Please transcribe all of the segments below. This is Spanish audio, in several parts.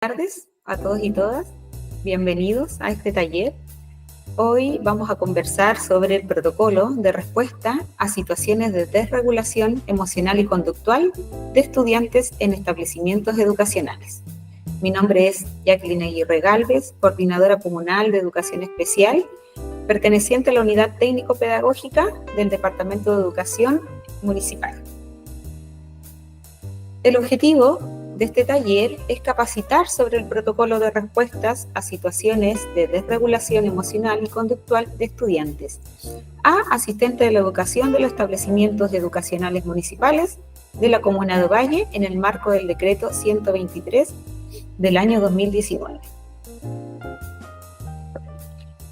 Tardes a todos y todas. Bienvenidos a este taller. Hoy vamos a conversar sobre el protocolo de respuesta a situaciones de desregulación emocional y conductual de estudiantes en establecimientos educacionales. Mi nombre es Jacqueline Aguirre Gálvez, coordinadora comunal de educación especial, perteneciente a la unidad técnico-pedagógica del Departamento de Educación Municipal. El objetivo de este taller es capacitar sobre el protocolo de respuestas a situaciones de desregulación emocional y conductual de estudiantes, a asistentes de la educación de los establecimientos educacionales municipales de la Comuna de Ovalle en el marco del decreto 123 del año 2019.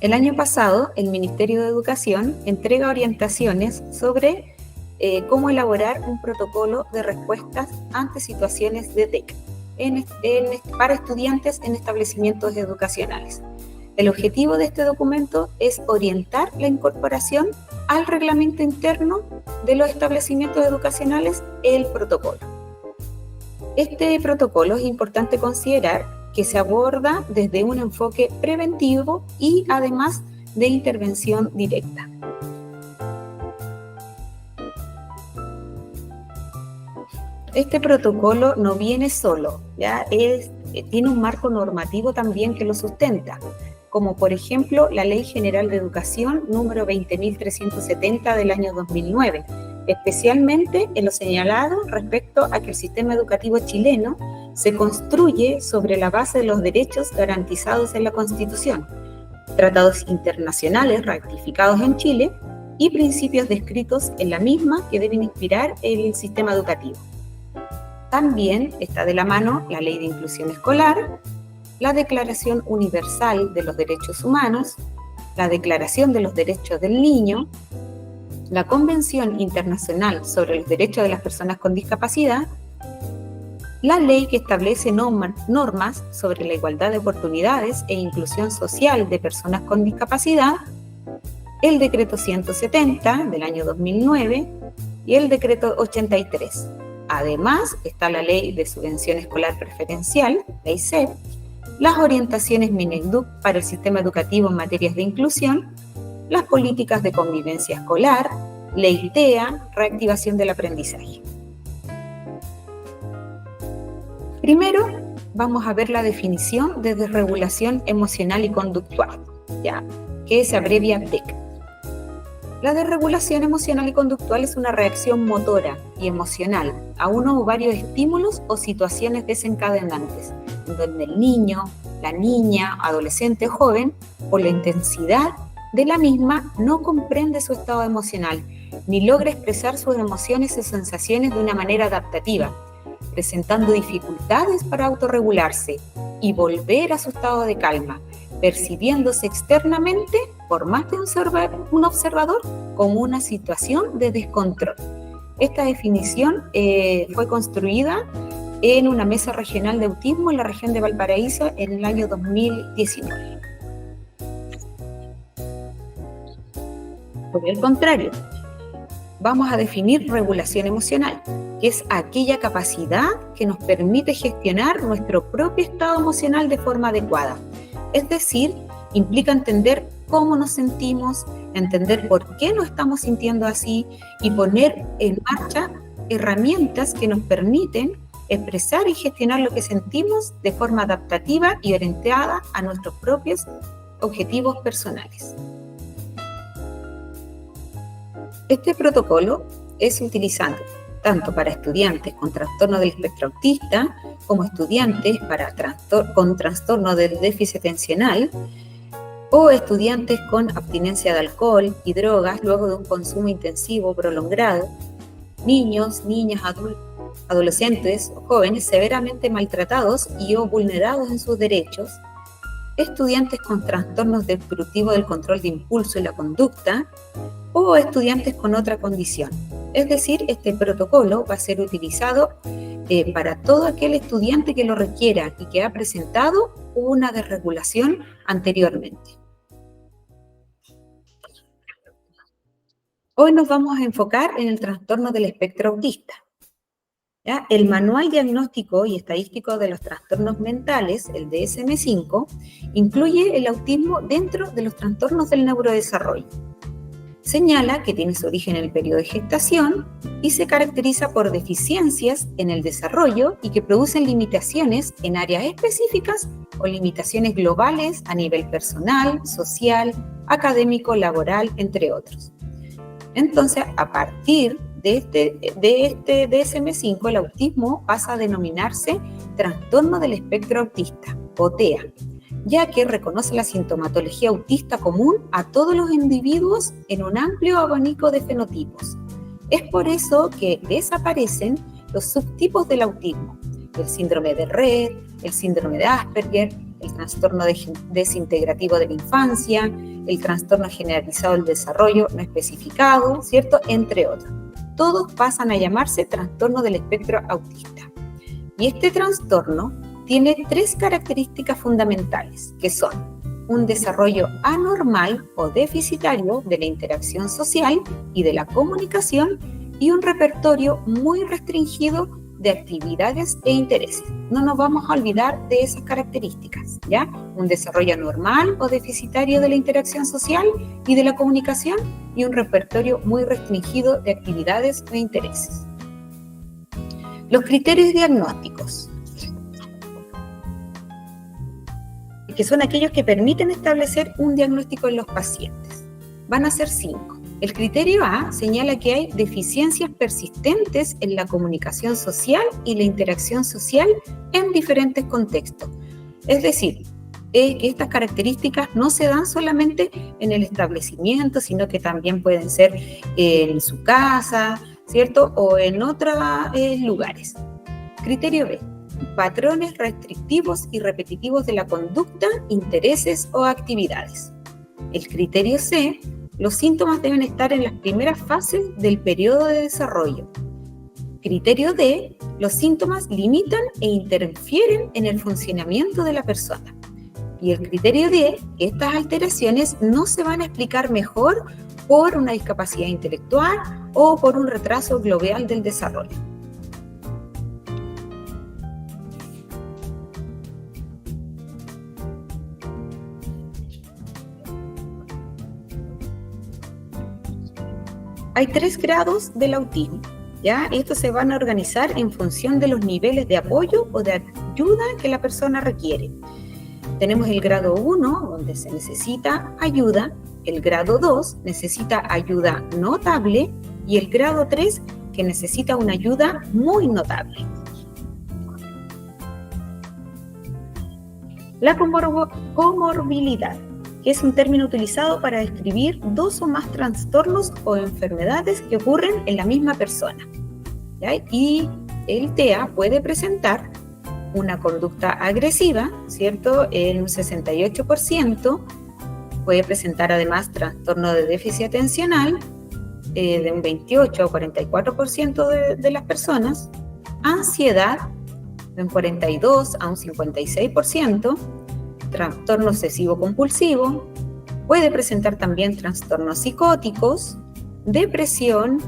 El año pasado, el Ministerio de Educación entrega orientaciones sobre cómo elaborar un protocolo de respuestas ante situaciones de TEC para estudiantes en establecimientos educacionales. El objetivo de este documento es orientar la incorporación al reglamento interno de los establecimientos educacionales, el protocolo. Este protocolo es importante considerar que se aborda desde un enfoque preventivo y además de intervención directa. Este protocolo no viene solo, tiene un marco normativo también que lo sustenta, como por ejemplo la Ley General de Educación número 20.370 del año 2009, especialmente en lo señalado respecto a que el sistema educativo chileno se construye sobre la base de los derechos garantizados en la Constitución, tratados internacionales ratificados en Chile y principios descritos en la misma que deben inspirar el sistema educativo. También está de la mano la Ley de Inclusión Escolar, la Declaración Universal de los Derechos Humanos, la Declaración de los Derechos del Niño, la Convención Internacional sobre los Derechos de las Personas con Discapacidad, la ley que establece normas sobre la igualdad de oportunidades e inclusión social de personas con discapacidad, el Decreto 170 del año 2009 y el Decreto 83. Además, está la Ley de Subvención Escolar Preferencial, Ley SEP, las orientaciones Mineduc para el sistema educativo en materias de inclusión, las políticas de convivencia escolar, Ley TEA, reactivación del aprendizaje. Primero, vamos a ver la definición de desregulación emocional y conductual, que se abrevia DEC. La desregulación emocional y conductual es una reacción motora y emocional a uno o varios estímulos o situaciones desencadenantes, en donde el niño, la niña, adolescente o joven, por la intensidad de la misma, no comprende su estado emocional, ni logra expresar sus emociones y sensaciones de una manera adaptativa, presentando dificultades para autorregularse y volver a su estado de calma, percibiéndose externamente, por más de un observador, como una situación de descontrol. Esta definición fue construida en una mesa regional de autismo en la región de Valparaíso en el año 2019. Por el contrario, vamos a definir regulación emocional, que es aquella capacidad que nos permite gestionar nuestro propio estado emocional de forma adecuada. Es decir, implica entender cómo nos sentimos, entender por qué nos estamos sintiendo así y poner en marcha herramientas que nos permiten expresar y gestionar lo que sentimos de forma adaptativa y orientada a nuestros propios objetivos personales. Este protocolo es utilizado tanto para estudiantes con trastorno del espectro autista como estudiantes con trastorno del déficit atencional o estudiantes con abstinencia de alcohol y drogas luego de un consumo intensivo prolongado, niños, niñas, adolescentes o jóvenes severamente maltratados y o vulnerados en sus derechos, estudiantes con trastornos destructivos del control de impulso y la conducta o estudiantes con otra condición. Es decir, este protocolo va a ser utilizado para todo aquel estudiante que lo requiera y que ha presentado una desregulación anteriormente. Hoy nos vamos a enfocar en el trastorno del espectro autista. ¿Ya? El Manual Diagnóstico y Estadístico de los Trastornos Mentales, el DSM-5, incluye el autismo dentro de los trastornos del neurodesarrollo. Señala que tiene su origen en el periodo de gestación y se caracteriza por deficiencias en el desarrollo y que producen limitaciones en áreas específicas o limitaciones globales a nivel personal, social, académico, laboral, entre otros. Entonces, a partir de este DSM-5, el autismo pasa a denominarse trastorno del espectro autista, o TEA, ya que reconoce la sintomatología autista común a todos los individuos en un amplio abanico de fenotipos. Es por eso que desaparecen los subtipos del autismo, el síndrome de Rett, el síndrome de Asperger, el trastorno desintegrativo de la infancia, el trastorno generalizado del desarrollo no especificado, ¿cierto? Entre otros. Todos pasan a llamarse trastorno del espectro autista. Y este trastorno tiene 3 características fundamentales, que son un desarrollo anormal o deficitario de la interacción social y de la comunicación y un repertorio muy restringido de actividades e intereses. No nos vamos a olvidar de esas características, ¿ya? Un desarrollo anormal o deficitario de la interacción social y de la comunicación y un repertorio muy restringido de actividades e intereses. Los criterios diagnósticos, que son aquellos que permiten establecer un diagnóstico en los pacientes. Van a ser 5. El criterio A señala que hay deficiencias persistentes en la comunicación social y la interacción social en diferentes contextos. Es decir, que estas características no se dan solamente en el establecimiento, sino que también pueden ser en su casa, ¿cierto? O en otros lugares. Criterio B. Patrones restrictivos y repetitivos de la conducta, intereses o actividades. El criterio C. Los síntomas deben estar en las primeras fases del periodo de desarrollo. Criterio D. Los síntomas limitan e interfieren en el funcionamiento de la persona. Y el criterio D. Que estas alteraciones no se van a explicar mejor por una discapacidad intelectual o por un retraso global del desarrollo. Hay 3 grados del autismo, ¿ya? Estos se van a organizar en función de los niveles de apoyo o de ayuda que la persona requiere. Tenemos el grado 1, donde se necesita ayuda, el grado 2 necesita ayuda notable y el grado 3 que necesita una ayuda muy notable. La comorbilidad, que es un término utilizado para describir 2 o más trastornos o enfermedades que ocurren en la misma persona, ¿ya? Y el TEA puede presentar una conducta agresiva, ¿cierto? En un 68%, puede presentar además trastorno de déficit atencional, de un 28 o 44% de las personas, ansiedad, de un 42 a un 56%, trastorno obsesivo compulsivo, puede presentar también trastornos psicóticos, depresión,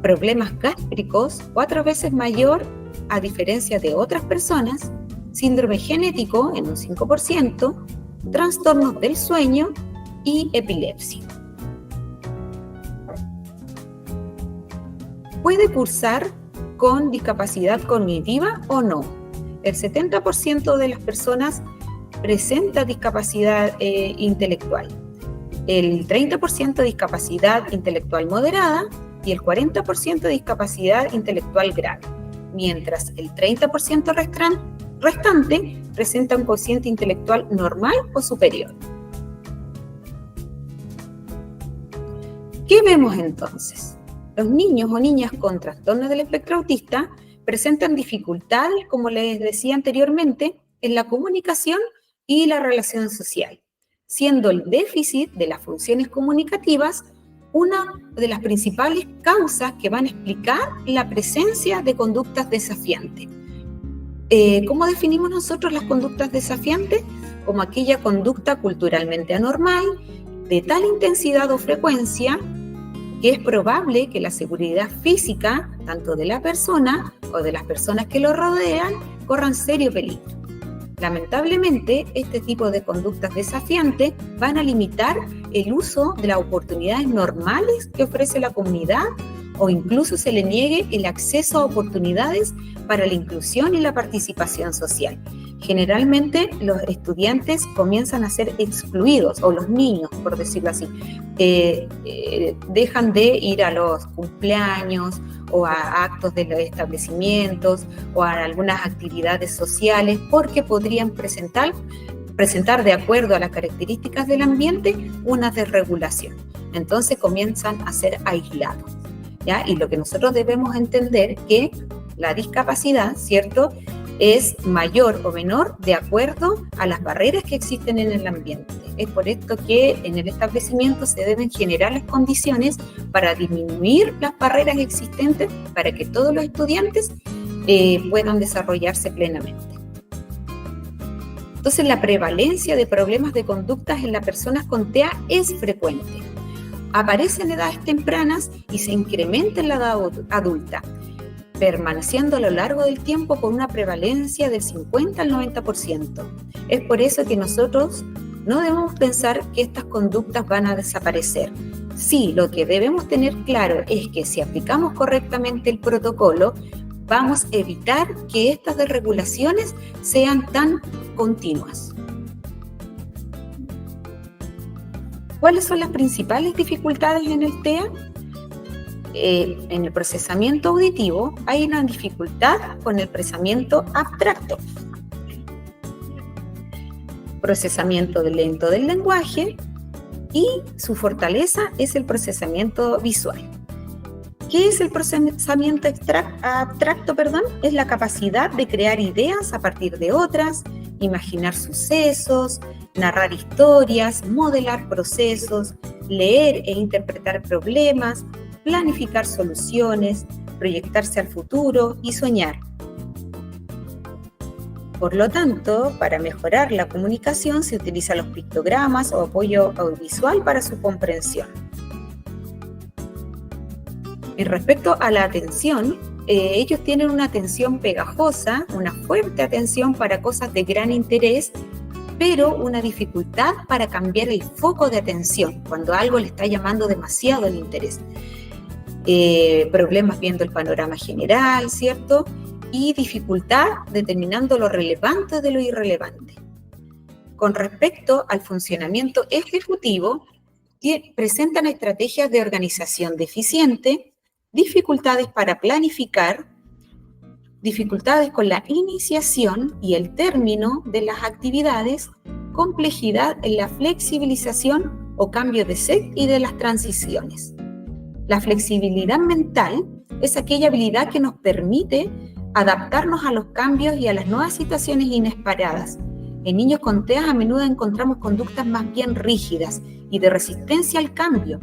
problemas gástricos, 4 veces mayor a diferencia de otras personas, síndrome genético en un 5%, trastornos del sueño y epilepsia. Puede cursar con discapacidad cognitiva o no. El 70% de las personas presenta discapacidad intelectual, el 30% de discapacidad intelectual moderada y el 40% de discapacidad intelectual grave, mientras el 30% restante presenta un cociente intelectual normal o superior. ¿Qué vemos entonces? Los niños o niñas con trastornos del espectro autista presentan dificultades, como les decía anteriormente, en la comunicación y la relación social, siendo el déficit de las funciones comunicativas una de las principales causas que van a explicar la presencia de conductas desafiantes. ¿Cómo definimos nosotros las conductas desafiantes? Como aquella conducta culturalmente anormal, de tal intensidad o frecuencia, que es probable que la seguridad física, tanto de la persona o de las personas que lo rodean, corran serio peligro. Lamentablemente, este tipo de conductas desafiantes van a limitar el uso de las oportunidades normales que ofrece la comunidad o incluso se le niegue el acceso a oportunidades para la inclusión y la participación social. Generalmente los estudiantes comienzan a ser excluidos, o los niños, por decirlo así, dejan de ir a los cumpleaños o a actos de los establecimientos o a algunas actividades sociales porque podrían presentar de acuerdo a las características del ambiente una desregulación. Entonces comienzan a ser aislados, ¿ya? Y lo que nosotros debemos entender es que la discapacidad, ¿cierto?, es mayor o menor de acuerdo a las barreras que existen en el ambiente. Es por esto que en el establecimiento se deben generar las condiciones para disminuir las barreras existentes para que todos los estudiantes puedan desarrollarse plenamente. Entonces, la prevalencia de problemas de conductas en las personas con TEA es frecuente. Aparece en edades tempranas y se incrementa en la edad adulta, permaneciendo a lo largo del tiempo con una prevalencia del 50 al 90%. Es por eso que nosotros no debemos pensar que estas conductas van a desaparecer. Sí, lo que debemos tener claro es que si aplicamos correctamente el protocolo, vamos a evitar que estas desregulaciones sean tan continuas. ¿Cuáles son las principales dificultades en el TEA? En el procesamiento auditivo hay una dificultad con el procesamiento abstracto, procesamiento lento del lenguaje, y su fortaleza es el procesamiento visual. ¿Qué es el procesamiento abstracto? Es la capacidad de crear ideas a partir de otras, imaginar sucesos, narrar historias, modelar procesos, leer e interpretar problemas, planificar soluciones, proyectarse al futuro y soñar. Por lo tanto, para mejorar la comunicación se utilizan los pictogramas o apoyo audiovisual para su comprensión. En respecto a la atención, ellos tienen una atención pegajosa, una fuerte atención para cosas de gran interés, pero una dificultad para cambiar el foco de atención cuando algo le está llamando demasiado el interés. Problemas viendo el panorama general, ¿cierto? Y dificultad determinando lo relevante de lo irrelevante. Con respecto al funcionamiento ejecutivo, presentan estrategias de organización deficiente, dificultades para planificar, dificultades con la iniciación y el término de las actividades, complejidad en la flexibilización o cambio de set y de las transiciones. La flexibilidad mental es aquella habilidad que nos permite adaptarnos a los cambios y a las nuevas situaciones inesperadas. En niños con TEA a menudo encontramos conductas más bien rígidas y de resistencia al cambio,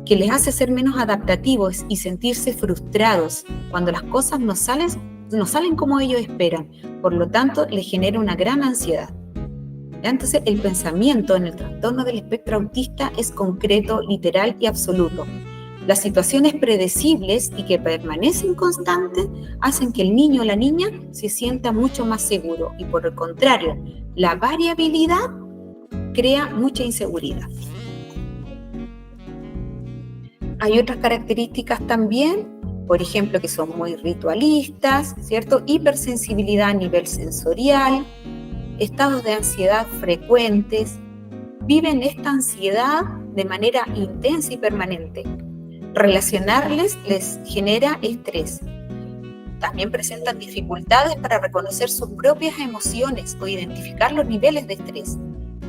que les hace ser menos adaptativos y sentirse frustrados cuando las cosas no salen como ellos esperan. Por lo tanto, les genera una gran ansiedad. Entonces, el pensamiento en el trastorno del espectro autista es concreto, literal y absoluto. Las situaciones predecibles y que permanecen constantes hacen que el niño o la niña se sienta mucho más seguro y por el contrario, la variabilidad crea mucha inseguridad. Hay otras características también, por ejemplo, que son muy ritualistas, ¿cierto? Hipersensibilidad a nivel sensorial, estados de ansiedad frecuentes, viven esta ansiedad de manera intensa y permanente. Relacionarles les genera estrés. También presentan dificultades para reconocer sus propias emociones o identificar los niveles de estrés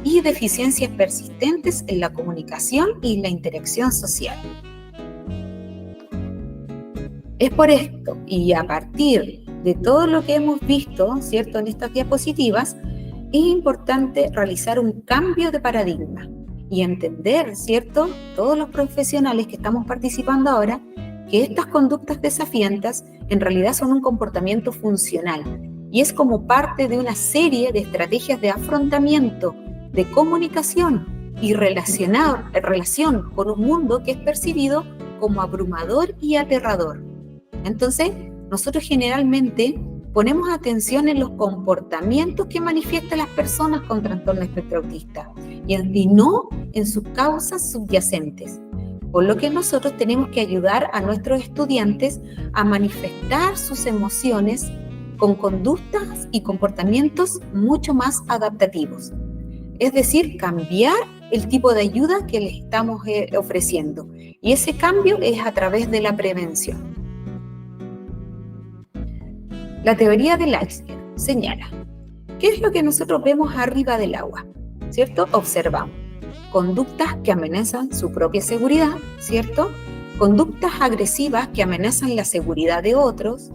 y deficiencias persistentes en la comunicación y la interacción social. Es por esto, y a partir de todo lo que hemos visto, ¿cierto?, en estas diapositivas, es importante realizar un cambio de paradigma y entender, ¿cierto?, todos los profesionales que estamos participando ahora, que estas conductas desafiantes en realidad son un comportamiento funcional y es como parte de una serie de estrategias de afrontamiento, de comunicación y relación con un mundo que es percibido como abrumador y aterrador. Entonces, nosotros generalmente ponemos atención en los comportamientos que manifiestan las personas con trastorno espectro autista y no en sus causas subyacentes. Por lo que nosotros tenemos que ayudar a nuestros estudiantes a manifestar sus emociones con conductas y comportamientos mucho más adaptativos. Es decir, cambiar el tipo de ayuda que les estamos ofreciendo. Y ese cambio es a través de la prevención. La teoría del iceberg señala, ¿qué es lo que nosotros vemos arriba del agua? ¿Cierto? Observamos conductas que amenazan su propia seguridad, ¿cierto? Conductas agresivas que amenazan la seguridad de otros,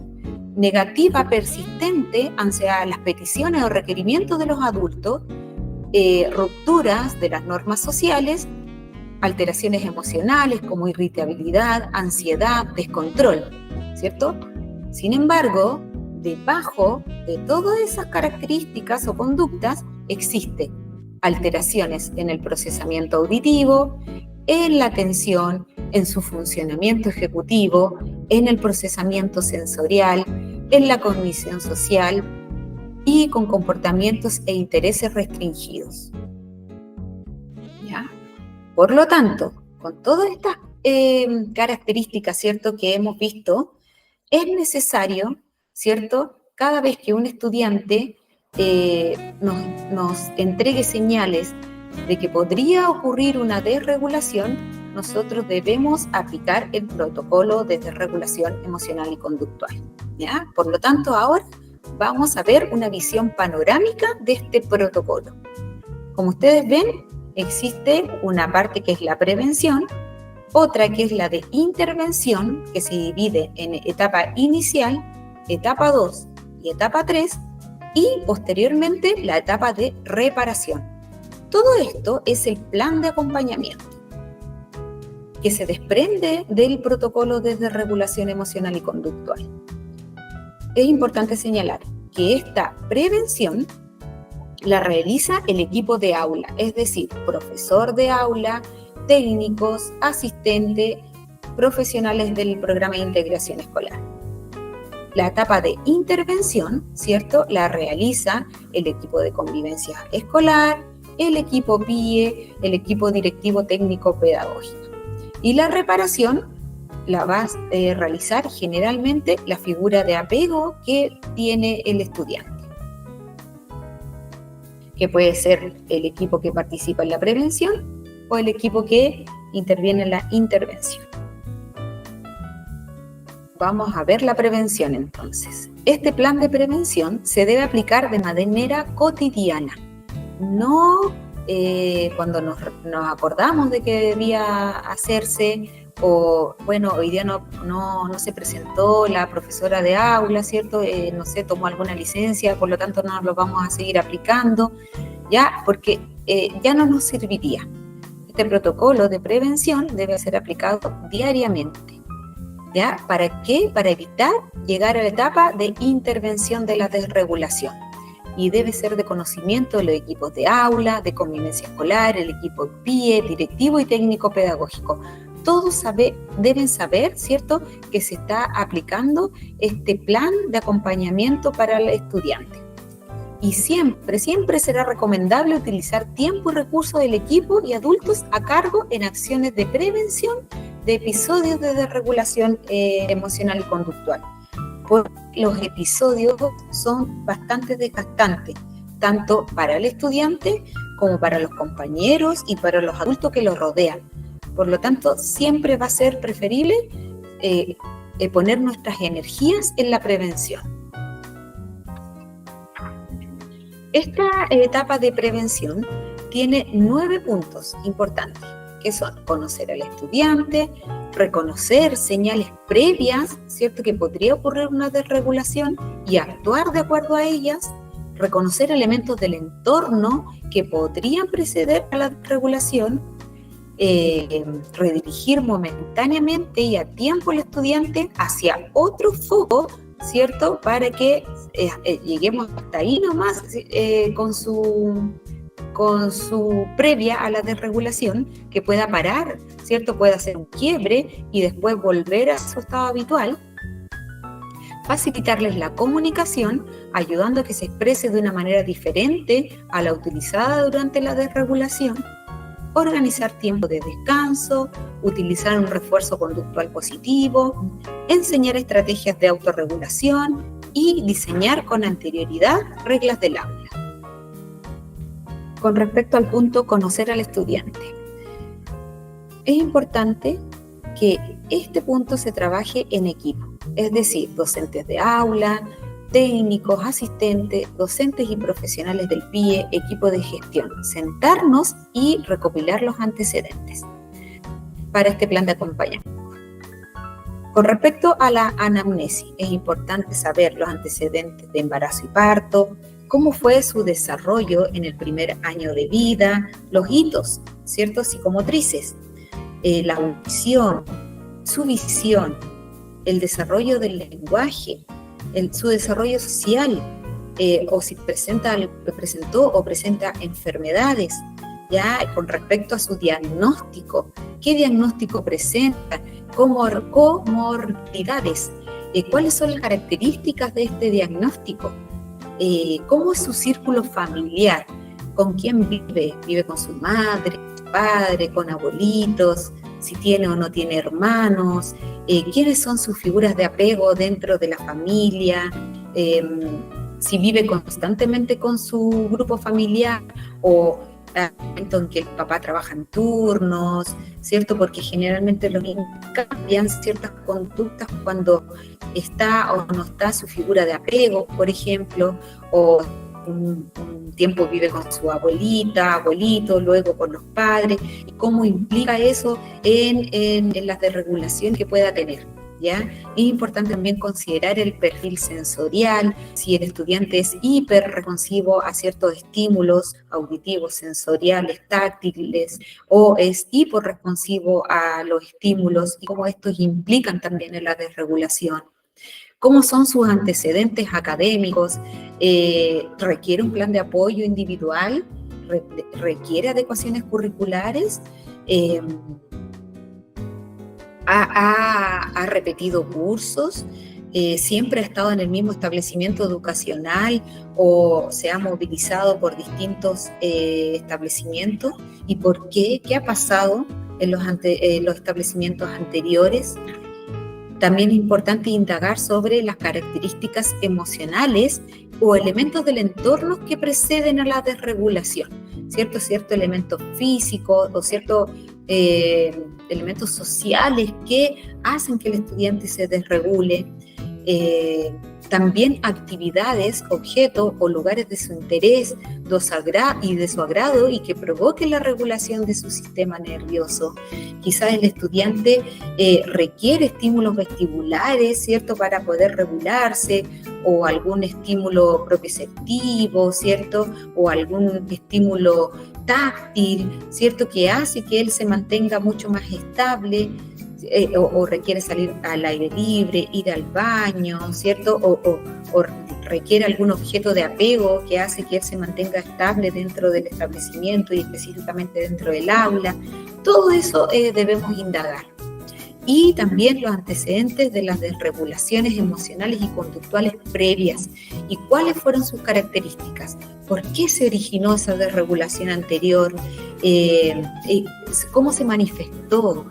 negativa persistente ante las peticiones o requerimientos de los adultos, rupturas de las normas sociales, alteraciones emocionales como irritabilidad, ansiedad, descontrol, ¿cierto? Sin embargo, debajo de todas esas características o conductas existe alteraciones en el procesamiento auditivo, en la atención, en su funcionamiento ejecutivo, en el procesamiento sensorial, en la cognición social y con comportamientos e intereses restringidos. ¿Ya? Por lo tanto, con todas estas características, ¿cierto?, que hemos visto, es necesario, ¿cierto?, cada vez que un estudiante nos entregue señales de que podría ocurrir una desregulación, nosotros debemos aplicar el protocolo de desregulación emocional y conductual, ¿ya? Por lo tanto, ahora vamos a ver una visión panorámica de este protocolo. Como ustedes ven, existe una parte que es la prevención, otra que es la de intervención, que se divide en etapa inicial, etapa 2 y etapa 3, y posteriormente la etapa de reparación. Todo esto es el plan de acompañamiento que se desprende del protocolo de desregulación emocional y conductual. Es importante señalar que esta prevención la realiza el equipo de aula, es decir, profesor de aula, técnicos, asistentes, profesionales del programa de integración escolar. La etapa de intervención, ¿cierto?, la realiza el equipo de convivencia escolar, el equipo PIE, el equipo directivo técnico pedagógico. Y la reparación la va a realizar generalmente la figura de apego que tiene el estudiante, que puede ser el equipo que participa en la prevención o el equipo que interviene en la intervención. Vamos a ver la prevención entonces. Este plan de prevención se debe aplicar de manera cotidiana, no cuando nos acordamos de que debía hacerse, o bueno, hoy día no se presentó la profesora de aula, ¿cierto? No sé, tomó alguna licencia, por lo tanto no lo vamos a seguir aplicando, ¿ya? Porque ya no nos serviría. Este protocolo de prevención debe ser aplicado diariamente, ¿ya? ¿Para qué? Para evitar llegar a la etapa de intervención de la desregulación. Y debe ser de conocimiento de los equipos de aula, de convivencia escolar, el equipo PIE, directivo y técnico pedagógico. Todos deben saber, ¿cierto?, que se está aplicando este plan de acompañamiento para el estudiante. Y siempre será recomendable utilizar tiempo y recursos del equipo y adultos a cargo en acciones de prevención de episodios de desregulación emocional y conductual. Porque los episodios son bastante desgastantes, tanto para el estudiante como para los compañeros y para los adultos que lo rodean. Por lo tanto, siempre va a ser preferible poner nuestras energías en la prevención. Esta etapa de prevención tiene 9 puntos importantes, que son conocer al estudiante, reconocer señales previas, ¿cierto?, que podría ocurrir una desregulación y actuar de acuerdo a ellas, reconocer elementos del entorno que podrían preceder a la desregulación, redirigir momentáneamente y a tiempo al estudiante hacia otro foco, ¿cierto?, para que lleguemos hasta ahí nomás con con su previa a la desregulación, que pueda parar, ¿cierto? Puede hacer un quiebre y después volver a su estado habitual. Facilitarles la comunicación, ayudando a que se exprese de una manera diferente a la utilizada durante la desregulación. Organizar tiempo de descanso, utilizar un refuerzo conductual positivo, enseñar estrategias de autorregulación y diseñar con anterioridad reglas del aula. Con respecto al punto conocer al estudiante, es importante que este punto se trabaje en equipo, es decir, docentes de aula, técnicos, asistentes, docentes y profesionales del PIE, equipo de gestión, sentarnos y recopilar los antecedentes para este plan de acompañamiento. Con respecto a la anamnesis, es importante saber los antecedentes de embarazo y parto, cómo fue su desarrollo en el primer año de vida, los hitos, ¿cierto? Psicomotrices, la audición, su visión, el desarrollo del lenguaje, su desarrollo social, o si presentó o presenta enfermedades, ya con respecto a su diagnóstico, qué diagnóstico presenta, comorbilidades, cuáles son las características de este diagnóstico, cómo es su círculo familiar, con quién vive con su madre, su padre, con abuelitos, si tiene o no tiene hermanos, quiénes son sus figuras de apego dentro de la familia, si vive constantemente con su grupo familiar o en que el papá trabaja en turnos, ¿cierto? Porque generalmente los niños cambian ciertas conductas cuando está o no está su figura de apego, por ejemplo, o un tiempo vive con su abuelita, abuelito, luego con los padres, y cómo implica eso en las desregulaciones que pueda tener, ¿ya? Es importante también considerar el perfil sensorial, si el estudiante es hiperresponsivo a ciertos estímulos auditivos, sensoriales, táctiles, o es hiporresponsivo a los estímulos y cómo estos implican también en la desregulación. ¿Cómo son sus antecedentes académicos? ¿Requiere un plan de apoyo individual? ¿Requiere adecuaciones curriculares? ¿Ha repetido cursos? ¿Siempre ha estado en el mismo establecimiento educacional o se ha movilizado por distintos establecimientos? ¿Y por qué? ¿Qué ha pasado en los establecimientos anteriores? También es importante indagar sobre las características emocionales o elementos del entorno que preceden a la desregulación, ciertos elementos físicos o ciertos elementos sociales que hacen que el estudiante se desregule. También actividades, objetos o lugares de su interés y de su agrado y que provoquen la regulación de su sistema nervioso. Quizás el estudiante requiere estímulos vestibulares, ¿cierto?, para poder regularse, o algún estímulo propioceptivo, ¿cierto?, o algún estímulo táctil, ¿cierto?, que hace que él se mantenga mucho más estable. O requiere salir al aire libre, ir al baño, ¿cierto? O requiere algún objeto de apego que hace que él se mantenga estable dentro del establecimiento y específicamente dentro del aula. Todo eso debemos indagar. Y también los antecedentes de las desregulaciones emocionales y conductuales previas y cuáles fueron sus características. ¿Por qué se originó esa desregulación anterior? ¿Cómo se manifestó?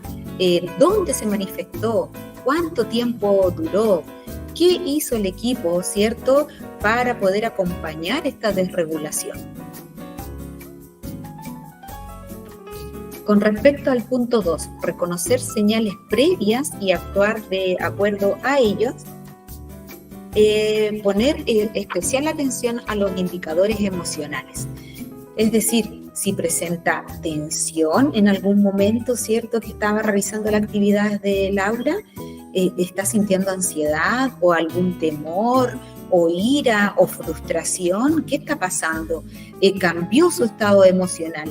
¿Dónde se manifestó? ¿Cuánto tiempo duró? ¿Qué hizo el equipo, cierto, para poder acompañar esta desregulación? Con respecto al punto 2, reconocer señales previas y actuar de acuerdo a ellos, poner especial atención a los indicadores emocionales. Es decir, si presenta tensión en algún momento, ¿cierto?, que estaba realizando la actividad del aula, está sintiendo ansiedad o algún temor o ira o frustración, ¿qué está pasando? Cambió su estado emocional.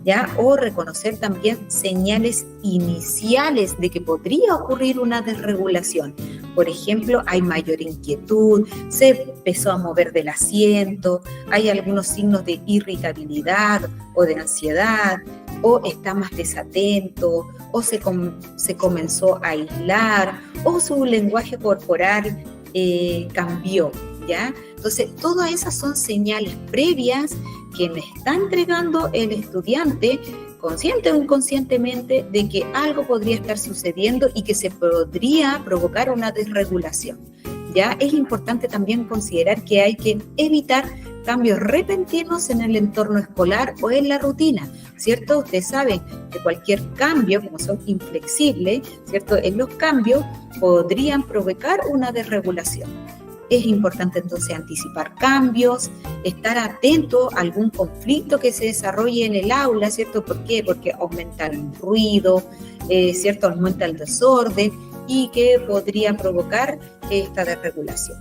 ¿ya? O reconocer también señales iniciales de que podría ocurrir una desregulación. Por ejemplo, hay mayor inquietud, se empezó a mover del asiento, hay algunos signos de irritabilidad o de ansiedad, o está más desatento, o se comenzó a aislar, o su lenguaje corporal cambió, ¿ya? Entonces, todas esas son señales previas que me está entregando el estudiante, consciente o inconscientemente, de que algo podría estar sucediendo y que se podría provocar una desregulación. Ya es importante también considerar que hay que evitar cambios repentinos en el entorno escolar o en la rutina, ¿cierto? Ustedes saben que cualquier cambio, como son inflexibles, ¿cierto? En los cambios podrían provocar una desregulación. Es importante entonces anticipar cambios, estar atento a algún conflicto que se desarrolle en el aula, ¿cierto? ¿Por qué? Porque aumenta el ruido, ¿cierto? Aumenta el desorden y que podría provocar esta desregulación.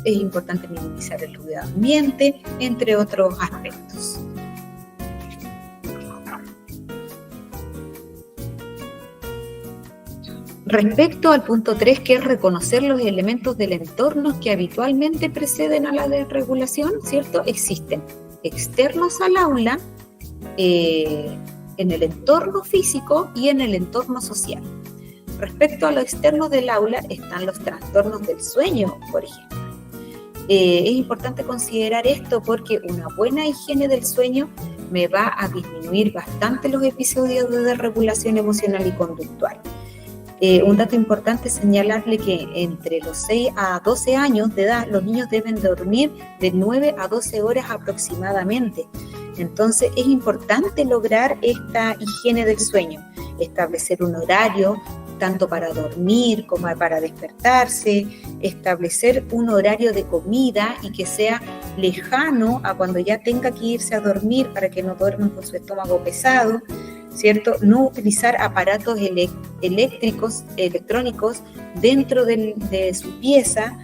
Es importante minimizar el ruido ambiente, entre otros aspectos. Respecto al punto 3, que es reconocer los elementos del entorno que habitualmente preceden a la desregulación, ¿cierto? Existen externos al aula, en el entorno físico y en el entorno social. Respecto a los externos del aula están los trastornos del sueño, por ejemplo. Es importante considerar esto porque una buena higiene del sueño me va a disminuir bastante los episodios de desregulación emocional y conductual. Un dato importante es señalarle que entre los 6 a 12 años de edad los niños deben dormir de 9 a 12 horas aproximadamente. Entonces es importante lograr esta higiene del sueño, establecer un horario tanto para dormir como para despertarse, establecer un horario de comida y que sea lejano a cuando ya tenga que irse a dormir para que no duerman con su estómago pesado, ¿cierto? No utilizar aparatos electrónicos dentro de su pieza,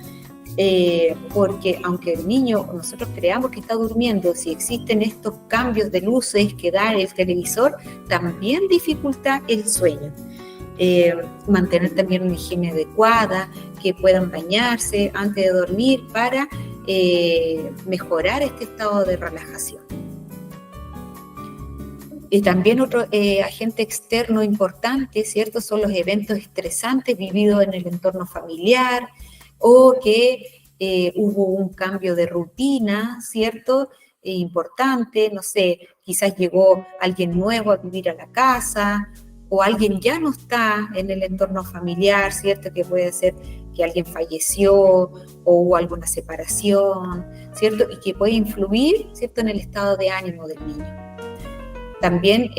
porque aunque el niño, nosotros creamos que está durmiendo, si existen estos cambios de luces que da el televisor, también dificulta el sueño. Mantener también una higiene adecuada, que puedan bañarse antes de dormir para mejorar este estado de relajación. También otro agente externo importante, ¿cierto? Son los eventos estresantes vividos en el entorno familiar o que hubo un cambio de rutina, ¿cierto? Importante, no sé, quizás llegó alguien nuevo a vivir a la casa o alguien ya no está en el entorno familiar, ¿cierto? Que puede ser que alguien falleció o hubo alguna separación, ¿cierto? Y que puede influir, ¿cierto? En el estado de ánimo del niño. También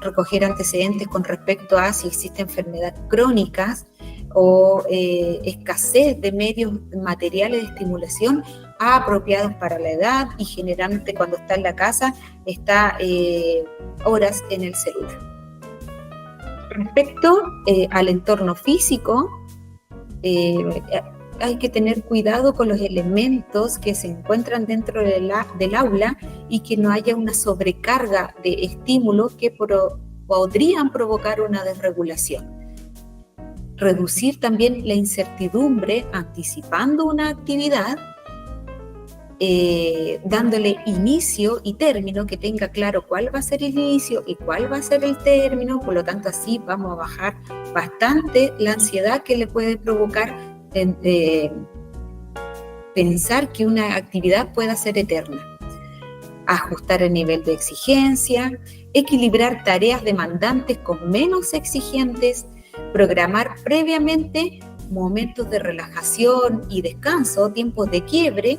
recoger antecedentes con respecto a si existen enfermedades crónicas o escasez de medios materiales de estimulación apropiados para la edad y generalmente cuando está en la casa está horas en el celular. Respecto al entorno físico, hay que tener cuidado con los elementos que se encuentran dentro del aula y que no haya una sobrecarga de estímulos que podrían provocar una desregulación. Reducir también la incertidumbre anticipando una actividad, dándole inicio y término, que tenga claro cuál va a ser el inicio y cuál va a ser el término, por lo tanto así vamos a bajar bastante la ansiedad que le puede provocar pensar que una actividad pueda ser eterna. Ajustar el nivel de exigencia, equilibrar tareas demandantes con menos exigentes, programar previamente momentos de relajación y descanso, tiempos de quiebre,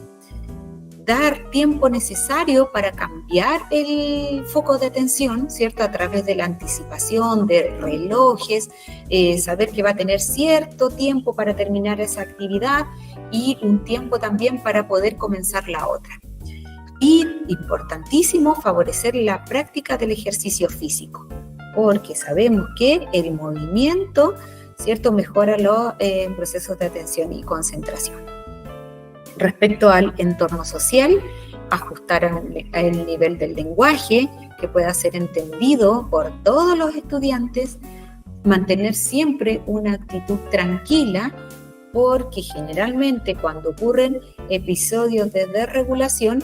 dar tiempo necesario para cambiar el foco de atención, ¿cierto? A través de la anticipación de relojes, saber que va a tener cierto tiempo para terminar esa actividad y un tiempo también para poder comenzar la otra. Y, importantísimo, favorecer la práctica del ejercicio físico, porque sabemos que el movimiento, ¿cierto?, mejora los procesos de atención y concentración. Respecto al entorno social, ajustar el nivel del lenguaje, que pueda ser entendido por todos los estudiantes, mantener siempre una actitud tranquila, porque generalmente cuando ocurren episodios de desregulación,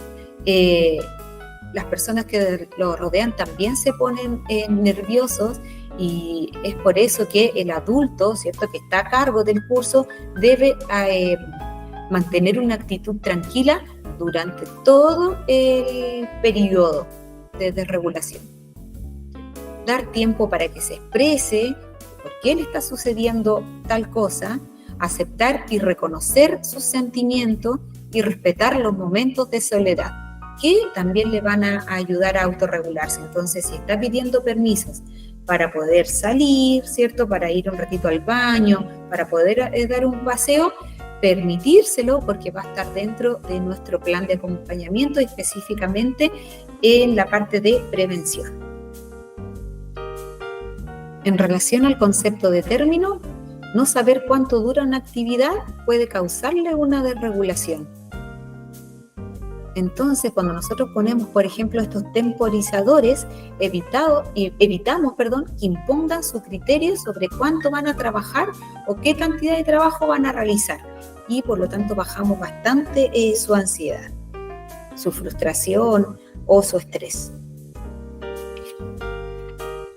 las personas que lo rodean también se ponen nerviosos, y es por eso que el adulto, ¿cierto?, que está a cargo del curso debe mantener una actitud tranquila durante todo el periodo de desregulación. Dar tiempo para que se exprese por qué le está sucediendo tal cosa, aceptar y reconocer sus sentimientos y respetar los momentos de soledad, que también le van a ayudar a autorregularse. Entonces, si está pidiendo permisos para poder salir, ¿cierto?, para ir un ratito al baño, para poder dar un paseo, permitírselo, porque va a estar dentro de nuestro plan de acompañamiento, específicamente en la parte de prevención. En relación al concepto de término, no saber cuánto dura una actividad puede causarle una desregulación. Entonces, cuando nosotros ponemos, por ejemplo, estos temporizadores, evitamos que impongan su criterio sobre cuánto van a trabajar o qué cantidad de trabajo van a realizar. Y por lo tanto bajamos bastante su ansiedad, su frustración o su estrés.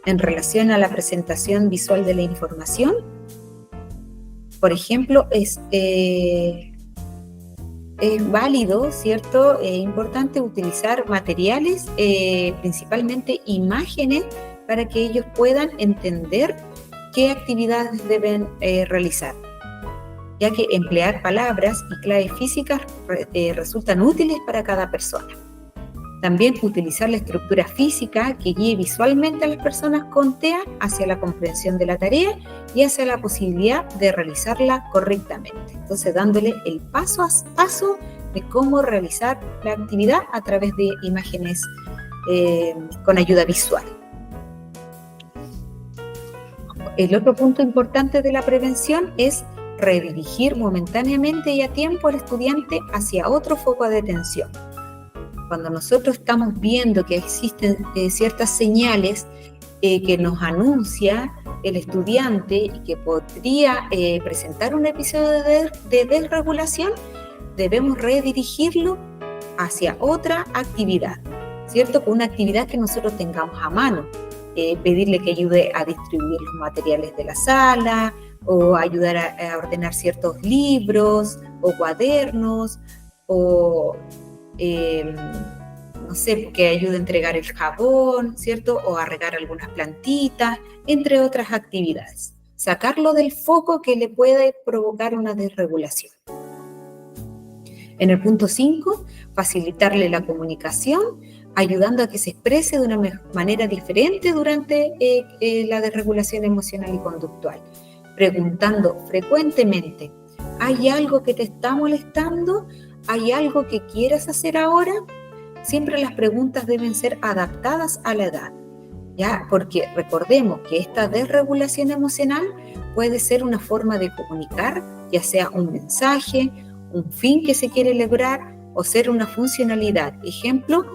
En relación a la presentación visual de la información, por ejemplo, es válido, ¿cierto? Es importante utilizar materiales, principalmente imágenes, para que ellos puedan entender qué actividades deben realizar, ya que emplear palabras y claves físicas resultan útiles para cada persona. También utilizar la estructura física que guíe visualmente a las personas con TEA hacia la comprensión de la tarea y hacia la posibilidad de realizarla correctamente. Entonces, dándole el paso a paso de cómo realizar la actividad a través de imágenes con ayuda visual. El otro punto importante de la prevención es redirigir momentáneamente y a tiempo al estudiante hacia otro foco de atención. Cuando nosotros estamos viendo que existen ciertas señales que nos anuncia el estudiante y que podría presentar un episodio de desregulación, debemos redirigirlo hacia otra actividad, ¿cierto? Con una actividad que nosotros tengamos a mano. Pedirle que ayude a distribuir los materiales de la sala, o ayudar a ordenar ciertos libros o cuadernos, o no sé, que ayude a entregar el jabón, ¿cierto? O a regar algunas plantitas, entre otras actividades. Sacarlo del foco que le puede provocar una desregulación. En el punto 5, facilitarle la comunicación, ayudando a que se exprese de una manera diferente durante la desregulación emocional y conductual. Preguntando frecuentemente, ¿hay algo que te está molestando? ¿Hay algo que quieras hacer ahora? Siempre las preguntas deben ser adaptadas a la edad, ¿ya? Porque recordemos que esta desregulación emocional puede ser una forma de comunicar, ya sea un mensaje, un fin que se quiere lograr o ser una funcionalidad, ejemplo,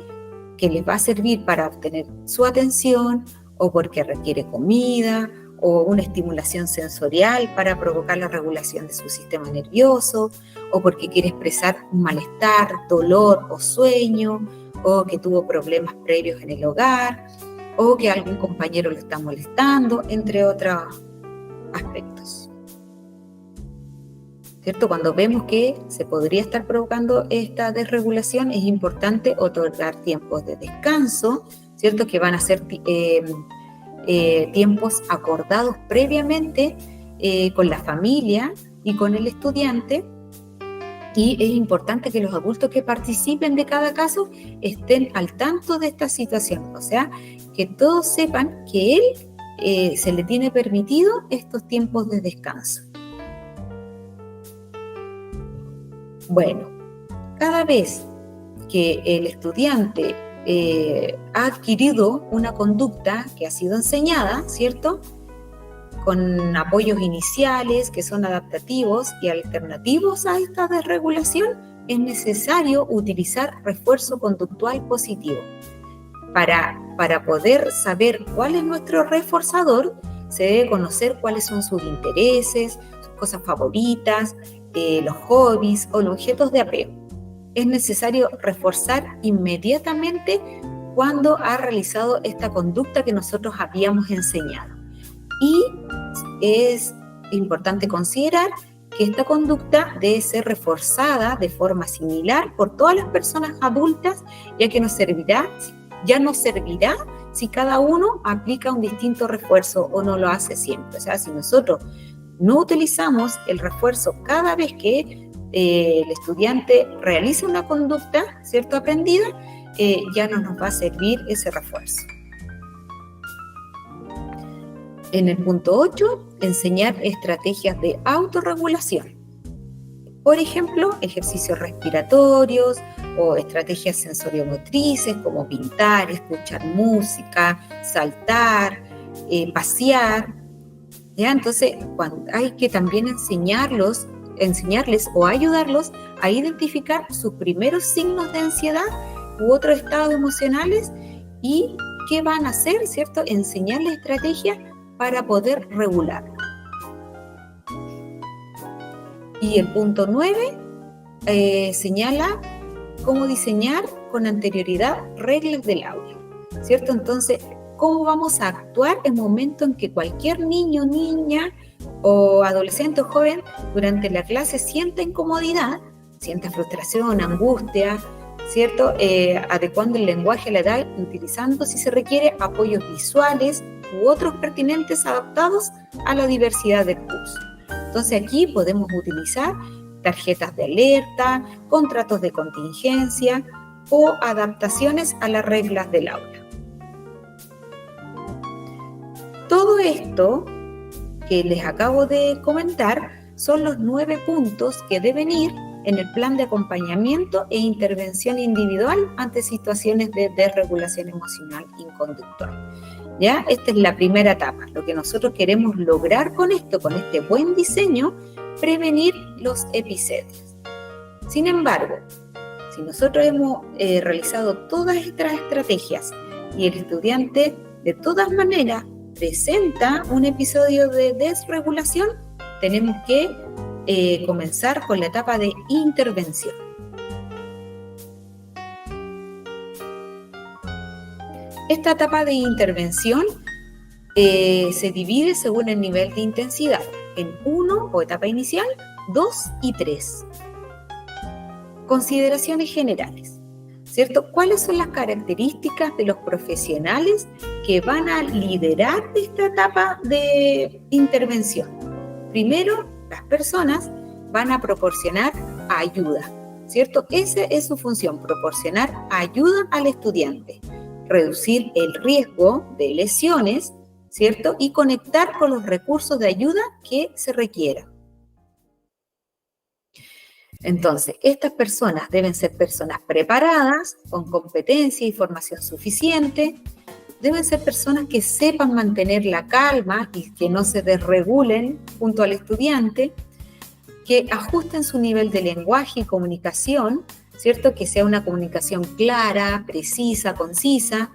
que les va a servir para obtener su atención o porque requiere comida o una estimulación sensorial para provocar la regulación de su sistema nervioso, o porque quiere expresar un malestar, dolor o sueño, o que tuvo problemas previos en el hogar, o que algún compañero lo está molestando, entre otros aspectos. ¿Cierto? Cuando vemos que se podría estar provocando esta desregulación, es importante otorgar tiempos de descanso, ¿cierto? Que van a ser tiempos acordados previamente con la familia y con el estudiante, y es importante que los adultos que participen de cada caso estén al tanto de esta situación, o sea, que todos sepan que él se le tiene permitido estos tiempos de descanso. Bueno, cada vez que el estudiante ha adquirido una conducta que ha sido enseñada, ¿cierto?, con apoyos iniciales que son adaptativos y alternativos a esta desregulación, es necesario utilizar refuerzo conductual positivo. Para poder saber cuál es nuestro reforzador, se debe conocer cuáles son sus intereses, sus cosas favoritas, los hobbies o los objetos de apego. Es necesario reforzar inmediatamente cuando ha realizado esta conducta que nosotros habíamos enseñado. Y es importante considerar que esta conducta debe ser reforzada de forma similar por todas las personas adultas, ya que ya nos servirá si cada uno aplica un distinto refuerzo o no lo hace siempre. O sea, si nosotros no utilizamos el refuerzo cada vez que el estudiante realiza una conducta, ¿cierto?, aprendida, ya no nos va a servir ese refuerzo. En el punto 8, enseñar estrategias de autorregulación. Por ejemplo, ejercicios respiratorios o estrategias sensoriomotrices como pintar, escuchar música, saltar, pasear. ¿Ya? Entonces, hay que también enseñarles o ayudarlos a identificar sus primeros signos de ansiedad u otros estados emocionales y qué van a hacer, ¿cierto? Enseñarles estrategias para poder regularlo. Y el punto 9 señala cómo diseñar con anterioridad reglas del aula, ¿cierto? Entonces, ¿cómo vamos a actuar en momento en que cualquier niño, niña o adolescente o joven durante la clase sienta incomodidad, sienta frustración, angustia, ¿cierto? Adecuando el lenguaje a la edad, utilizando, si se requiere, apoyos visuales u otros pertinentes adaptados a la diversidad del curso. Entonces aquí podemos utilizar tarjetas de alerta, contratos de contingencia o adaptaciones a las reglas del aula. Todo esto que les acabo de comentar son los 9 puntos que deben ir en el plan de acompañamiento e intervención individual ante situaciones de desregulación emocional y conductual. ¿Ya? Esta es la primera etapa. Lo que nosotros queremos lograr con esto, con este buen diseño, prevenir los episodios. Sin embargo, si nosotros hemos realizado todas estas estrategias y el estudiante de todas maneras presenta un episodio de desregulación, tenemos que comenzar con la etapa de intervención. Esta etapa de intervención se divide según el nivel de intensidad en 1 o etapa inicial, 2 y 3. Consideraciones generales, ¿cierto? ¿Cuáles son las características de los profesionales que van a liderar esta etapa de intervención? Primero, las personas van a proporcionar ayuda, ¿cierto? Esa es su función, proporcionar ayuda al estudiante, reducir el riesgo de lesiones, ¿cierto? Y conectar con los recursos de ayuda que se requieran. Entonces, estas personas deben ser personas preparadas, con competencia y formación suficiente. Deben ser personas que sepan mantener la calma y que no se desregulen junto al estudiante, que ajusten su nivel de lenguaje y comunicación, ¿cierto? Que sea una comunicación clara, precisa, concisa,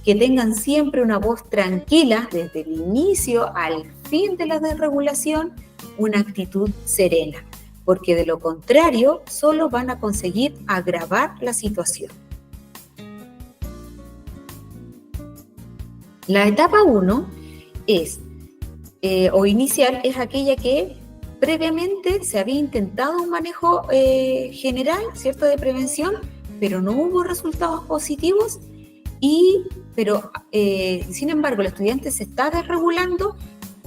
que tengan siempre una voz tranquila desde el inicio al fin de la desregulación, una actitud serena, porque de lo contrario solo van a conseguir agravar la situación. La etapa 1 inicial es aquella que previamente se había intentado un manejo general, ¿cierto?, de prevención, pero no hubo resultados positivos, pero sin embargo el estudiante se está desregulando,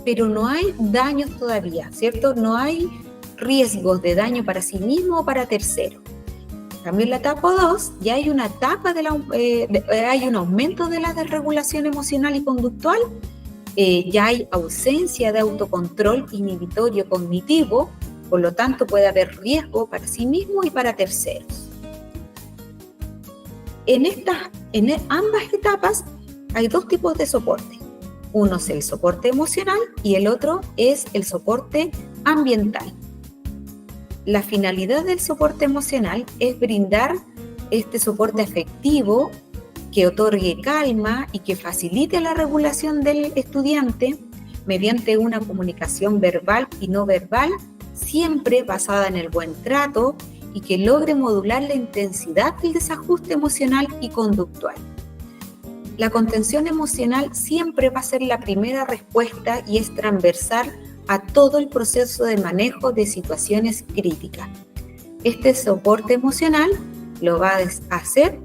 pero no hay daños todavía, ¿cierto? No hay riesgos de daño para sí mismo o para terceros. También la etapa 2, ya hay una etapa hay un aumento de la desregulación emocional y conductual, ya hay ausencia de autocontrol inhibitorio cognitivo, por lo tanto puede haber riesgo para sí mismo y para terceros. En ambas etapas hay 2 tipos de soporte. Uno es el soporte emocional y el otro es el soporte ambiental. la finalidad del soporte emocional es brindar este soporte afectivo que otorgue calma y que facilite la regulación del estudiante mediante una comunicación verbal y no verbal, siempre basada en el buen trato y que logre modular la intensidad del desajuste emocional y conductual. La contención emocional siempre va a ser la primera respuesta y es transversal a todo el proceso de manejo de situaciones críticas. Este soporte emocional lo va a hacer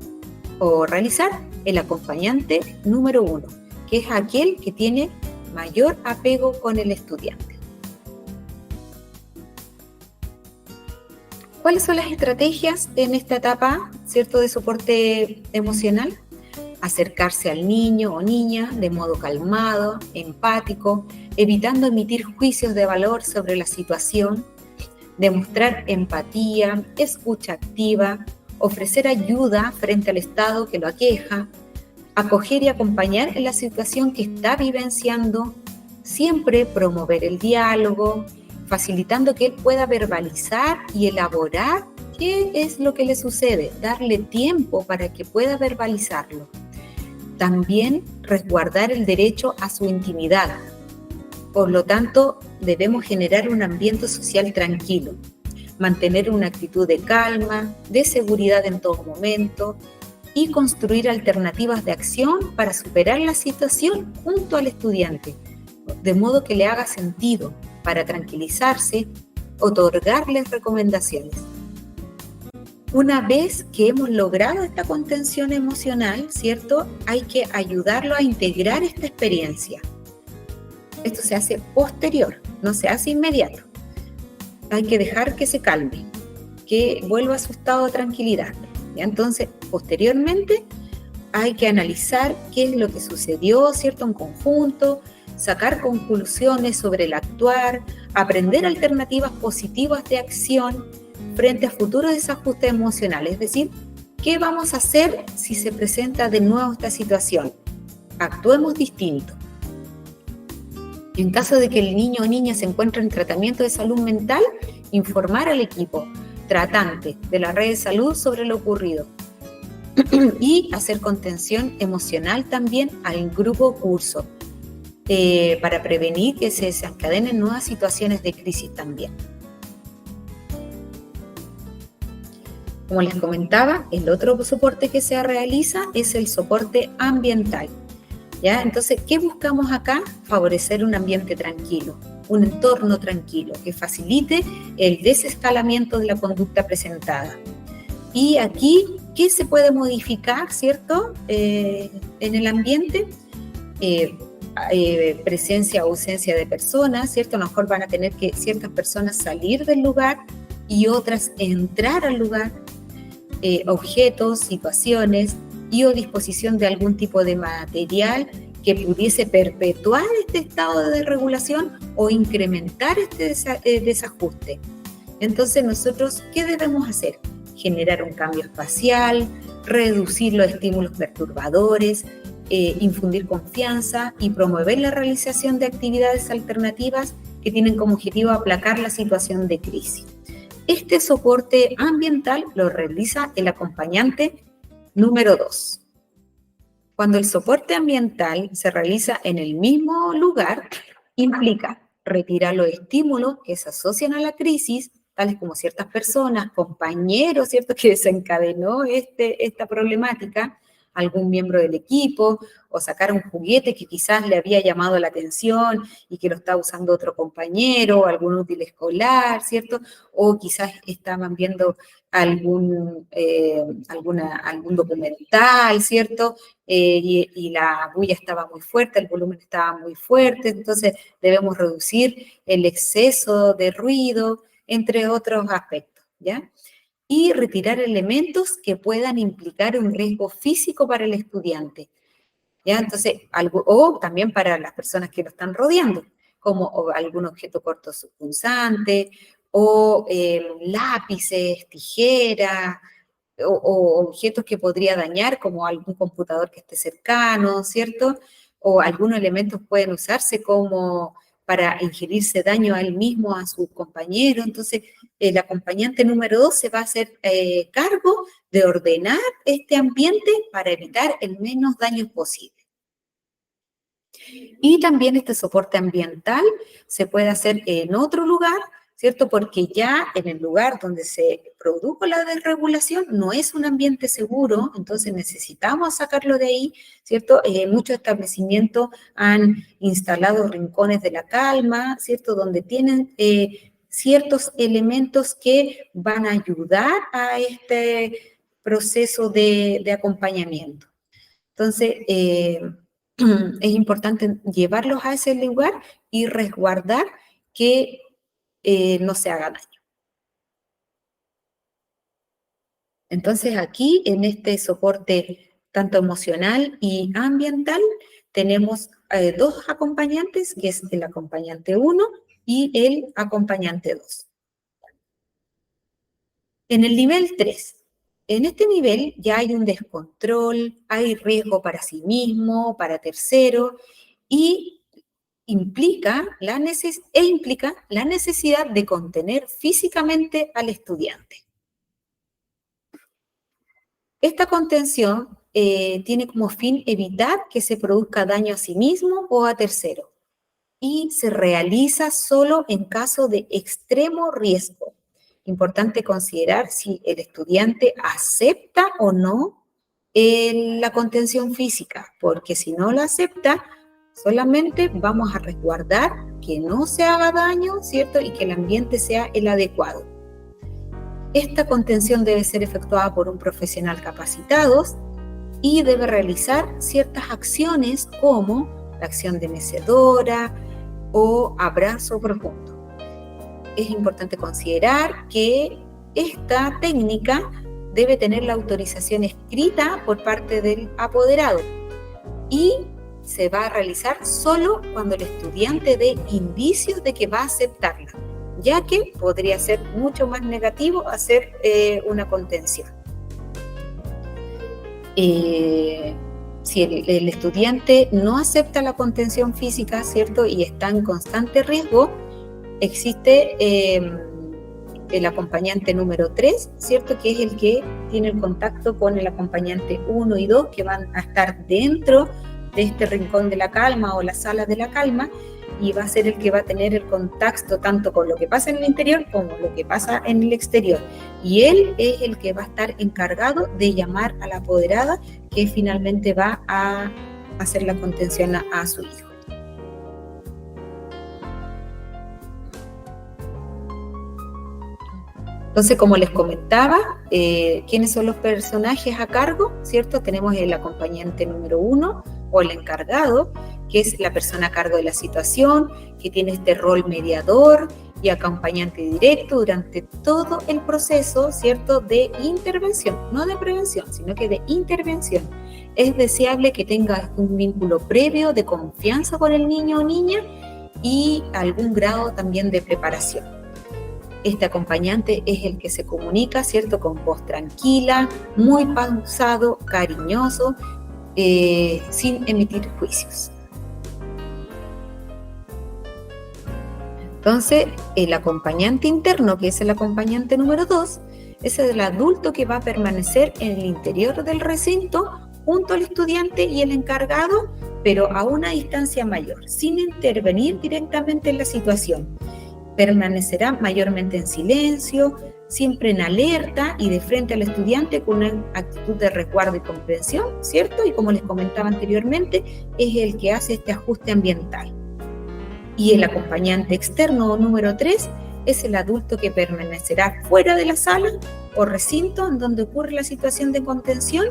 o realizar el acompañante número 1, que es aquel que tiene mayor apego con el estudiante. ¿Cuáles son las estrategias en esta etapa, cierto, de soporte emocional? Acercarse al niño o niña de modo calmado, empático, evitando emitir juicios de valor sobre la situación, demostrar empatía, escucha activa, ofrecer ayuda frente al estado que lo aqueja, acoger y acompañar en la situación que está vivenciando, siempre promover el diálogo, facilitando que él pueda verbalizar y elaborar qué es lo que le sucede, darle tiempo para que pueda verbalizarlo. También resguardar el derecho a su intimidad. Por lo tanto, debemos generar un ambiente social tranquilo, mantener una actitud de calma, de seguridad en todo momento y construir alternativas de acción para superar la situación junto al estudiante, de modo que le haga sentido, para tranquilizarse, otorgarles recomendaciones. Una vez que hemos logrado esta contención emocional, ¿cierto? Hay que ayudarlo a integrar esta experiencia. Esto se hace posterior, no se hace inmediato. Hay que dejar que se calme, que vuelva a su estado de tranquilidad. ¿Ya? Entonces, posteriormente, hay que analizar qué es lo que sucedió, ¿cierto? En conjunto, sacar conclusiones sobre el actuar, aprender alternativas positivas de acción frente a futuros desajustes emocionales. Es decir, ¿qué vamos a hacer si se presenta de nuevo esta situación? Actuemos distinto. En caso de que el niño o niña se encuentre en tratamiento de salud mental, informar al equipo tratante de la red de salud sobre lo ocurrido y hacer contención emocional también al grupo curso para prevenir que se desencadenen nuevas situaciones de crisis también. Como les comentaba, el otro soporte que se realiza es el soporte ambiental. ¿Ya? Entonces, ¿qué buscamos acá? Favorecer un ambiente tranquilo, un entorno tranquilo, que facilite el desescalamiento de la conducta presentada. Y aquí, ¿qué se puede modificar, cierto? En el ambiente, presencia o ausencia de personas, ¿cierto? A lo mejor van a tener que ciertas personas salir del lugar y otras entrar al lugar, objetos, situaciones, y o disposición de algún tipo de material que pudiese perpetuar este estado de desregulación o incrementar este desajuste. Entonces, nosotros, ¿qué debemos hacer? Generar un cambio espacial, reducir los estímulos perturbadores, infundir confianza y promover la realización de actividades alternativas que tienen como objetivo aplacar la situación de crisis. Este soporte ambiental lo realiza el acompañante número 2. Cuando el soporte ambiental se realiza en el mismo lugar, implica retirar los estímulos que se asocian a la crisis, tales como ciertas personas, compañeros, ¿cierto?, que desencadenó esta problemática, algún miembro del equipo, o sacar un juguete que quizás le había llamado la atención y que lo está usando otro compañero, algún útil escolar, ¿cierto? O quizás estaban viendo algún documental, ¿cierto? Y la bulla estaba muy fuerte, el volumen estaba muy fuerte, entonces debemos reducir el exceso de ruido, entre otros aspectos, ¿ya? Y retirar elementos que puedan implicar un riesgo físico para el estudiante, ¿ya? Entonces, o también para las personas que lo están rodeando, como algún objeto cortopunzante, o lápices, tijeras, o objetos que podría dañar, como algún computador que esté cercano, ¿cierto? O algunos elementos pueden usarse como para ingerirse daño a él mismo, a su compañero. Entonces, el acompañante número 2 se va a hacer cargo de ordenar este ambiente para evitar el menos daños posible. Y también este soporte ambiental se puede hacer en otro lugar, ¿cierto? Porque ya en el lugar donde se produjo la desregulación no es un ambiente seguro, entonces necesitamos sacarlo de ahí, ¿cierto? Muchos establecimientos han instalado rincones de la calma, ¿cierto? Donde tienen ciertos elementos que van a ayudar a este proceso de acompañamiento. Entonces, es importante llevarlos a ese lugar y resguardar que no se haga daño. Entonces, aquí en este soporte tanto emocional y ambiental, tenemos dos acompañantes, que es el acompañante 1 y el acompañante 2. En el nivel 3, en este nivel ya hay un descontrol, hay riesgo para sí mismo, para tercero, y implica la necesidad de contener físicamente al estudiante. Esta contención tiene como fin evitar que se produzca daño a sí mismo o a tercero, y se realiza solo en caso de extremo riesgo. Importante considerar si el estudiante acepta o no la contención física, porque si no la acepta, solamente vamos a resguardar que no se haga daño, ¿cierto? Y que el ambiente sea el adecuado. Esta contención debe ser efectuada por un profesional capacitado y debe realizar ciertas acciones como la acción de mecedora o abrazo profundo. Es importante considerar que esta técnica debe tener la autorización escrita por parte del apoderado y se va a realizar solo cuando el estudiante dé indicios de que va a aceptarla, ya que podría ser mucho más negativo hacer una contención. Si el estudiante no acepta la contención física, ¿cierto? Y está en constante riesgo, existe el acompañante número 3, ¿cierto? Que es el que tiene el contacto con el acompañante 1 y 2, que van a estar dentro de este rincón de la calma o la sala de la calma, y va a ser el que va a tener el contacto tanto con lo que pasa en el interior como lo que pasa en el exterior. Y él es el que va a estar encargado de llamar a la apoderada, que finalmente va a hacer la contención a su hijo. Entonces, como les comentaba, ¿quiénes son los personajes a cargo? ¿Cierto? Tenemos el acompañante número 1 o el encargado, que es la persona a cargo de la situación, que tiene este rol mediador y acompañante directo durante todo el proceso, ¿cierto?, de intervención, no de prevención, sino que de intervención. Es deseable que tenga un vínculo previo de confianza con el niño o niña y algún grado también de preparación. Este acompañante es el que se comunica, ¿cierto?, con voz tranquila, muy pausado, cariñoso, sin emitir juicios. Entonces, el acompañante interno, que es el acompañante número 2, es el adulto que va a permanecer en el interior del recinto junto al estudiante y el encargado, pero a una distancia mayor, sin intervenir directamente en la situación. Permanecerá mayormente en silencio, siempre en alerta y de frente al estudiante con una actitud de resguardo y comprensión, ¿cierto? Y como les comentaba anteriormente, es el que hace este ajuste ambiental. Y el acompañante externo número 3 es el adulto que permanecerá fuera de la sala o recinto en donde ocurre la situación de contención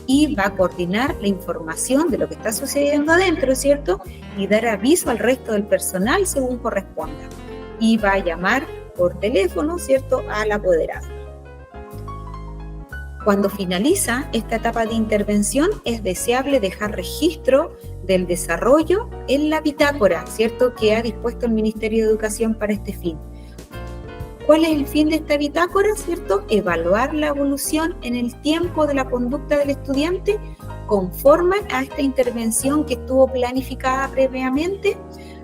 y va a coordinar la información de lo que está sucediendo adentro, ¿cierto? Y dar aviso al resto del personal según corresponda. Y va a llamar por teléfono, ¿cierto?, al apoderado. Cuando finaliza esta etapa de intervención, es deseable dejar registro del desarrollo en la bitácora, ¿cierto?, que ha dispuesto el Ministerio de Educación para este fin. ¿Cuál es el fin de esta bitácora, cierto? Evaluar la evolución en el tiempo de la conducta del estudiante conforme a esta intervención que estuvo planificada previamente,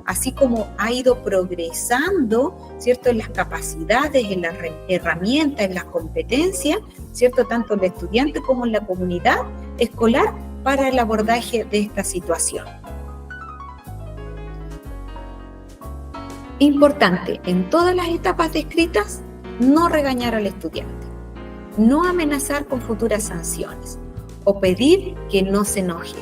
así como ha ido progresando, ¿cierto?, en las capacidades, en las herramientas, en las competencias, ¿cierto?, tanto el estudiante como en la comunidad escolar para el abordaje de esta situación. Importante, en todas las etapas descritas, no regañar al estudiante, no amenazar con futuras sanciones o pedir que no se enoje.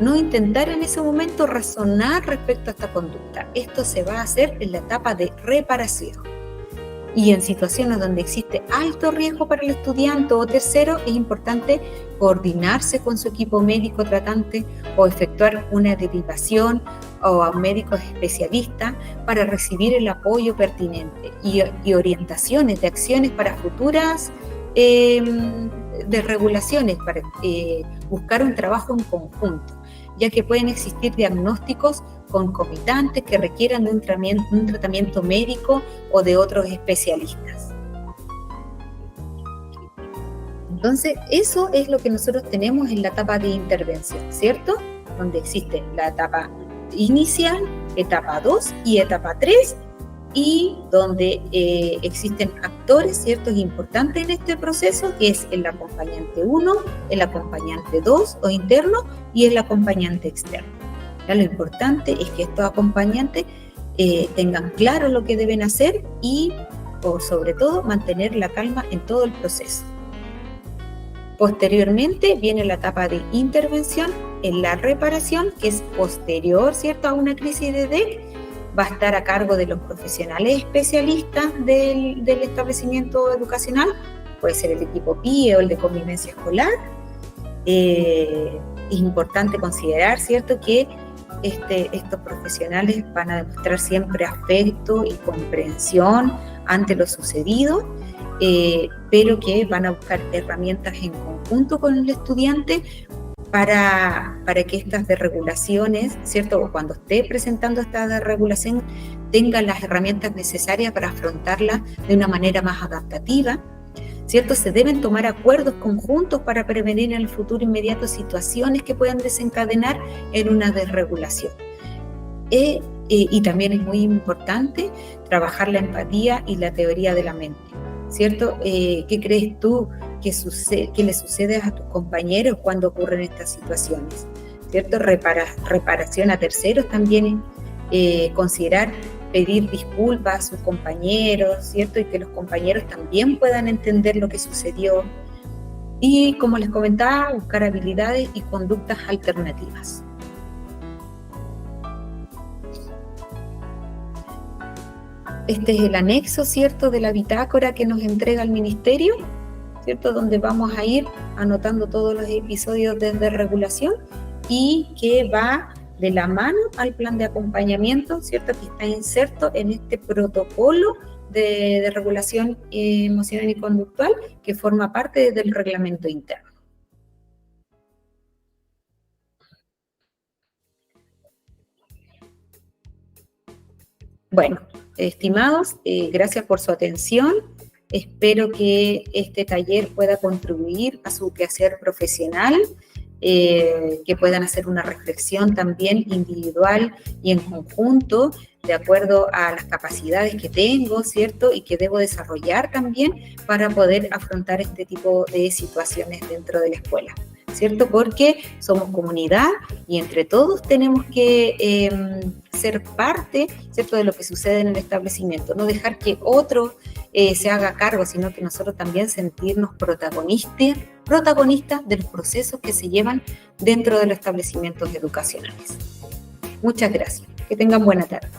No intentar en ese momento razonar respecto a esta conducta. Esto se va a hacer en la etapa de reparación. Y en situaciones donde existe alto riesgo para el estudiante o tercero, es importante coordinarse con su equipo médico tratante o efectuar una derivación o a un médico especialista para recibir el apoyo pertinente y orientaciones de acciones para futuras desregulaciones, para buscar un trabajo en conjunto, ya que pueden existir diagnósticos concomitantes que requieran de un tratamiento médico o de otros especialistas. Entonces, eso es lo que nosotros tenemos en la etapa de intervención, ¿cierto? Donde existe la etapa inicial, etapa 2 y etapa 3, y donde existen actores, ¿ciertos?, importantes en este proceso, que es el acompañante 1, el acompañante 2 o interno y el acompañante externo. Ya, lo importante es que estos acompañantes tengan claro lo que deben hacer y, sobre todo, mantener la calma en todo el proceso. Posteriormente viene la etapa de intervención en la reparación, que es posterior, ¿cierto?, a una crisis de DEC. Va a estar a cargo de los profesionales especialistas del establecimiento educacional, puede ser el equipo PIE o el de convivencia escolar. Es importante considerar, ¿cierto?, que estos profesionales van a demostrar siempre afecto y comprensión ante lo sucedido, pero que van a buscar herramientas en conjunto con el estudiante para que estas desregulaciones, ¿cierto?, o cuando esté presentando esta desregulación, tenga las herramientas necesarias para afrontarla de una manera más adaptativa, ¿cierto? Se deben tomar acuerdos conjuntos para prevenir en el futuro inmediato situaciones que puedan desencadenar en una desregulación. Y también es muy importante trabajar la empatía y la teoría de la mente, ¿cierto? ¿Qué crees tú que le sucede a tus compañeros cuando ocurren estas situaciones? ¿Cierto? Reparación a terceros también, considerar pedir disculpas a sus compañeros, ¿cierto? Y que los compañeros también puedan entender lo que sucedió. Y, como les comentaba, buscar habilidades y conductas alternativas. Este es el anexo, ¿cierto?, de la bitácora que nos entrega el Ministerio, ¿cierto?, donde vamos a ir anotando todos los episodios de desregulación y que va de la mano al plan de acompañamiento, ¿cierto?, que está inserto en este protocolo de regulación emocional y conductual que forma parte del reglamento interno. Bueno, estimados, gracias por su atención. Espero que este taller pueda contribuir a su quehacer profesional, que puedan hacer una reflexión también individual y en conjunto, de acuerdo a las capacidades que tengo, ¿cierto?, y que debo desarrollar también para poder afrontar este tipo de situaciones dentro de la escuela, ¿cierto? Porque somos comunidad y entre todos tenemos que ser parte, ¿cierto?, de lo que sucede en el establecimiento, no dejar que otro se haga cargo, sino que nosotros también sentirnos protagonistas de los procesos que se llevan dentro de los establecimientos educacionales. Muchas gracias. Que tengan buena tarde.